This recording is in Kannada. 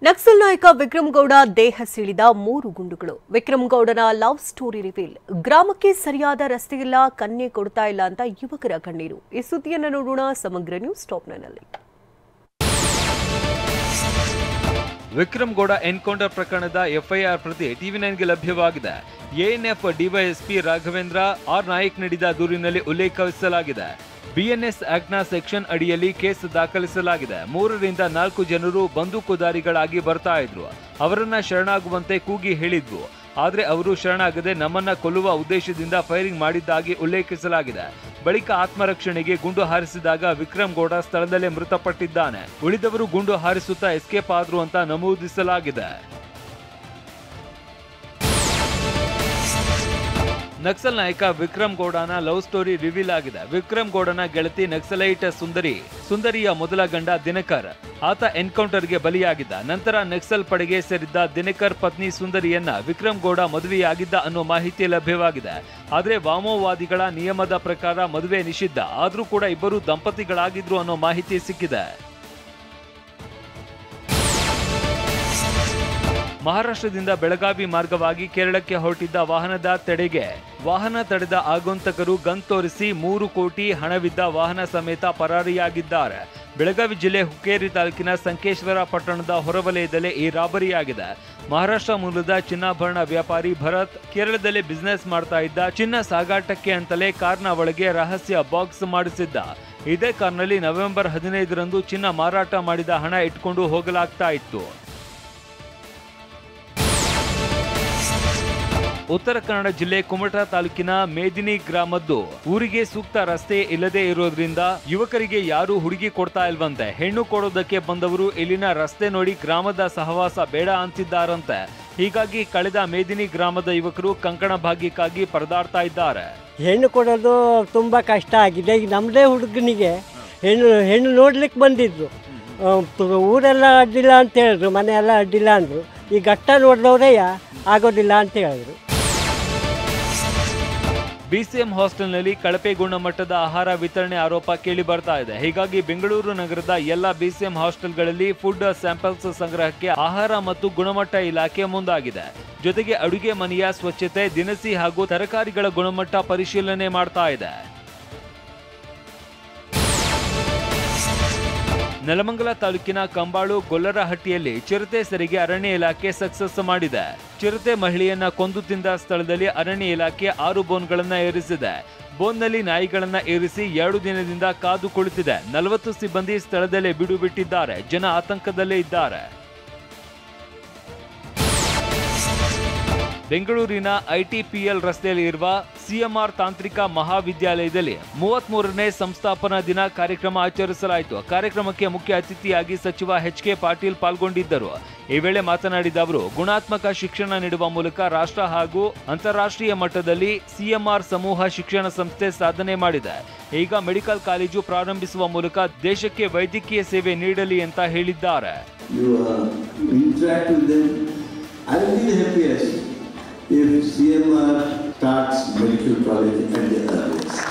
ನಕ್ಸಲ್ ನಾಯಕ ವಿಕ್ರಮ್ ಗೌಡ ದೇಹ ಸಿಳಿದ 3 ಗುಂಡುಗಳು. ವಿಕ್ರಮ್ ಗೌಡನ ಲವ್ ಸ್ಟೋರಿ ರಿವೀಲ್. ಗ್ರಾಮಕ್ಕೆ ಸರಿಯಾದ ರಸ್ತೆಯಿಲ್ಲ, ಕನ್ಯೆ ಕೊಡ್ತಾ ಇಲ್ಲ ಅಂತ ಯುವಕರ ಕಣ್ಣೀರು. ಈ ಸುದ್ದಿಯನ್ನು ನೋಡೋಣ ಸಮಗ್ರ ನ್ಯೂಸ್ ಟಾಪ್ನಲ್ಲಿ. ವಿಕ್ರಮ್ ಗೌಡ ಎನ್ಕೌಂಟರ್ ಪ್ರಕರಣದ ಎಫ್ಐಆರ್ ಪ್ರತಿ ಟಿವಿ9ಗೆ ಲಭ್ಯವಾಗಿದೆ. ANF DYSP Raghavendra R Nayak ನೀಡಿದ ದೂರಿನಲ್ಲಿ ಉಲ್ಲೇಖಿಸಲಾಗಿದೆ. ಬಿಎನ್ಎಸ್ ಆಕ್ಟ್ನ ಸೆಕ್ಷನ್ ಅಡಿಯಲ್ಲಿ ಕೇಸ್ ದಾಖಲಿಸಲಾಗಿದೆ. 3 ರಿಂದ 4 ಜನರು ಬಂದೂಕುದಾರಿಗಳಾಗಿ ಬರ್ತಾ ಇದ್ರು. ಅವರನ್ನ ಶರಣಾಗುವಂತೆ ಕೂಗಿ ಹೇಳಿದ್ವು. ಆದ್ರೆ ಅವರು ಶರಣಾಗದೆ ನಮ್ಮನ್ನ ಕೊಲ್ಲುವ ಉದ್ದೇಶದಿಂದ ಫೈರಿಂಗ್ ಮಾಡಿದ್ದಾಗಿ ಉಲ್ಲೇಖಿಸಲಾಗಿದೆ. ಬಳಿಕ ಆತ್ಮರಕ್ಷಣೆಗೆ ಗುಂಡು ಹಾರಿಸಿದಾಗ ವಿಕ್ರಮ್ ಗೌಡ ಸ್ಥಳದಲ್ಲೇ ಮೃತಪಟ್ಟಿದ್ದಾನೆ. ಉಳಿದವರು ಗುಂಡು ಹಾರಿಸುತ್ತಾ ಎಸ್ಕೇಪ್ ಆದ್ರು ಅಂತ ನಮೂದಿಸಲಾಗಿದೆ. ನಕ್ಸಲ್ ನಾಯಕ ವಿಕ್ರಮ್ ಗೌಡನ ಲವ್ ಸ್ಟೋರಿ ರಿವೀಲ್ ಆಗಿದೆ. ವಿಕ್ರಮ್ ಗೌಡನ ಗೆಳತಿ ನಕ್ಸಲೈಟ್ ಸುಂದರಿಯ ಮೊದಲ ಗಂಡ ದಿನಕರ್. ಆತ ಎನ್ಕೌಂಟರ್ಗೆ ಬಲಿಯಾಗಿದ್ದ. ನಂತರ ನಕ್ಸಲ್ ಪಡೆಗೆ ಸೇರಿದ್ದ ದಿನಕರ್ ಪತ್ನಿ ಸುಂದರಿಯನ್ನ ವಿಕ್ರಮ್ ಗೌಡ ಮದುವೆಯಾಗಿದ್ದ ಅನ್ನೋ ಮಾಹಿತಿ ಲಭ್ಯವಾಗಿದೆ. ಆದ್ರೆ ವಾಮೋವಾದಿಗಳ ನಿಯಮದ ಪ್ರಕಾರ ಮದುವೆ ನಿಷಿದ್ಧ. ಆದ್ರೂ ಕೂಡ ಇಬ್ಬರು ದಂಪತಿಗಳಾಗಿದ್ರು ಅನ್ನೋ ಮಾಹಿತಿ ಸಿಕ್ಕಿದೆ. ಮಹಾರಾಷ್ಟ್ರದಿಂದ ಬೆಳಗಾವಿ ಮಾರ್ಗವಾಗಿ ಕೇರಳಕ್ಕೆ ಹೊರಟಿದ್ದ ವಾಹನದ ವಾಹನ ತಡೆದ ಆಗಂತಕರು ಗನ್ ತೋರಿಸಿ 3 ಕೋಟಿ ಹಣವಿದ್ದ ವಾಹನ ಸಮೇತ ಪರಾರಿಯಾಗಿದ್ದಾರೆ. ಬೆಳಗಾವಿ ಜಿಲ್ಲೆ ಹುಕ್ಕೇರಿ ತಾಲೂಕಿನ ಸಂಕೇಶ್ವರ ಪಟ್ಟಣದ ಹೊರವಲಯದಲ್ಲೇ ಈ ರಾಬರಿಯಾಗಿದೆ. ಮಹಾರಾಷ್ಟ್ರ ಮೂಲದ ಚಿನ್ನಾಭರಣ ವ್ಯಾಪಾರಿ ಭರತ್ ಕೇರಳದಲ್ಲಿ ಬಿಸಿನೆಸ್ ಮಾಡ್ತಾ ಇದ್ದ. ಚಿನ್ನ ಸಾಗಾಟಕ್ಕೆ ಅಂತಲೇ ಕಾರ್ನ ಒಳಗೆ ರಹಸ್ಯ ಬಾಕ್ಸ್ ಮಾಡಿಸಿದ್ದ. ಇದೇ ಕಾರ್ನಲ್ಲಿ ನವೆಂಬರ್ 15ರಂದು ಚಿನ್ನ ಮಾರಾಟ ಮಾಡಿದ ಹಣ ಇಟ್ಕೊಂಡು ಹೋಗಲಾಗ್ತಾ ಇತ್ತು. ಉತ್ತರ ಕನ್ನಡ ಜಿಲ್ಲೆ ಕುಮಟಾ ತಾಲೂಕಿನ ಮೇದಿನಿ ಗ್ರಾಮದ್ದು ಊರಿಗೆ ಸೂಕ್ತ ರಸ್ತೆ ಇಲ್ಲದೆ ಇರೋದ್ರಿಂದ ಯುವಕರಿಗೆ ಯಾರು ಹುಡುಗಿ ಕೊಡ್ತಾ ಇಲ್ವಂತೆ. ಹೆಣ್ಣು ಕೊಡೋದಕ್ಕೆ ಬಂದವರು ಇಲ್ಲಿನ ರಸ್ತೆ ನೋಡಿ ಗ್ರಾಮದ ಸಹವಾಸ ಬೇಡ ಅಂತಿದ್ದಾರಂತೆ. ಹೀಗಾಗಿ ಕಳೆದ ಮೇದಿನಿ ಗ್ರಾಮದ ಯುವಕರು ಕಂಕಣ ಭಾಗ್ಯಕ್ಕಾಗಿ ಪರದಾಡ್ತಾ ಇದ್ದಾರೆ. ಹೆಣ್ಣು ಕೊಡೋದು ತುಂಬಾ ಕಷ್ಟ ಆಗಿದೆ. ಈಗ ನಮ್ಮದೇ ಹುಡುಗನಿಗೆ ಹೆಣ್ಣು ನೋಡ್ಲಿಕ್ಕೆ ಬಂದಿದ್ರು. ಊರೆಲ್ಲ ಅಡ್ಡಿಲ್ಲ ಅಂತ ಹೇಳಿದ್ರು, ಮನೆಯೆಲ್ಲ ಅಡ್ಡಿಲ್ಲ ಅಂದ್ರು. ಈ ಘಟ್ಟ ನೋಡಿದವರೇ ಆಗೋದಿಲ್ಲ ಅಂತ ಹೇಳಿದ್ರು. ಬಿಸಿಎಂ ಹಾಸ್ಟೆಲ್ನಲ್ಲಿ ಕಳಪೆ ಗುಣಮಟ್ಟದ ಆಹಾರ ವಿತರಣೆ ಆರೋಪ ಕೇಳಿ ಬರ್ತಾ ಇದೆ. ಹೀಗಾಗಿ ಬೆಂಗಳೂರು ನಗರದ ಎಲ್ಲ ಬಿಸಿಎಂ ಹಾಸ್ಟೆಲ್ಗಳಲ್ಲಿ ಫುಡ್ ಸ್ಯಾಂಪಲ್ಸ್ ಸಂಗ್ರಹಕ್ಕೆ ಆಹಾರ ಮತ್ತು ಗುಣಮಟ್ಟ ಇಲಾಖೆ ಮುಂದಾಗಿದೆ. ಜೊತೆಗೆ ಅಡುಗೆ ಮನೆಯ ಸ್ವಚ್ಛತೆ, ದಿನಸಿ ಹಾಗೂ ತರಕಾರಿಗಳ ಗುಣಮಟ್ಟ ಪರಿಶೀಲನೆ ಮಾಡ್ತಾ ಇದೆ. ನೆಲಮಂಗಲ ತಾಲೂಕಿನ ಕಂಬಾಳು ಗೊಲ್ಲರಹಟ್ಟಿಯಲ್ಲಿ ಚಿರತೆ ಸೆರೆಗೆ ಅರಣ್ಯ ಇಲಾಖೆ ಸಕ್ಸಸ್ ಮಾಡಿದೆ. ಚಿರತೆ ಮಹಿಳೆಯನ್ನ ಕೊಂದು ತಿಂದ ಸ್ಥಳದಲ್ಲಿ ಅರಣ್ಯ ಇಲಾಖೆ 6 ಬೋನ್ಗಳನ್ನ ಏರಿಸಿದೆ. ಬೋನ್ನಲ್ಲಿ ನಾಯಿಗಳನ್ನ ಏರಿಸಿ 2 ದಿನದಿಂದ ಕಾದು ಕುಳಿತಿದೆ. 40 ಸಿಬ್ಬಂದಿ ಸ್ಥಳದಲ್ಲೇ ಬಿಡು ಬಿಟ್ಟಿದ್ದಾರೆ. ಜನ ಆತಂಕದಲ್ಲೇ ಇದ್ದಾರೆ. ಬೆಂಗಳೂರಿನ ಐಟಿಪಿಎಲ್ ರಸ್ತೆಯಲ್ಲಿ ಇರುವ ಸಿಎಂಆರ್ ತಾಂತ್ರಿಕ ಮಹಾವಿದ್ಯಾಲಯದಲ್ಲಿ 33ನೇ ಸಂಸ್ಥಾಪನಾ ದಿನ ಕಾರ್ಯಕ್ರಮ ಆಚರಿಸಲಾಯಿತು. ಕಾರ್ಯಕ್ರಮಕ್ಕೆ ಮುಖ್ಯ ಅತಿಥಿಯಾಗಿ ಸಚಿವ ಎಚ್.ಕೆ. ಪಾಟೀಲ್ ಪಾಲ್ಗೊಂಡಿದ್ದರು. ಈ ವೇಳೆ ಮಾತನಾಡಿದ ಅವರು, ಗುಣಾತ್ಮಕ ಶಿಕ್ಷಣ ನೀಡುವ ಮೂಲಕ ರಾಷ್ಟ್ರ ಹಾಗೂ ಅಂತಾರಾಷ್ಟ್ರೀಯ ಮಟ್ಟದಲ್ಲಿ ಸಿಎಂಆರ್ ಸಮೂಹ ಶಿಕ್ಷಣ ಸಂಸ್ಥೆ ಸಾಧನೆ ಮಾಡಿದೆ. ಈಗ ಮೆಡಿಕಲ್ ಕಾಲೇಜು ಪ್ರಾರಂಭಿಸುವ ಮೂಲಕ ದೇಶಕ್ಕೆ ವೈದ್ಯಕೀಯ ಸೇವೆ ನೀಡಲಿ ಅಂತ ಹೇಳಿದ್ದಾರೆ. If CMR starts medical college at the earliest.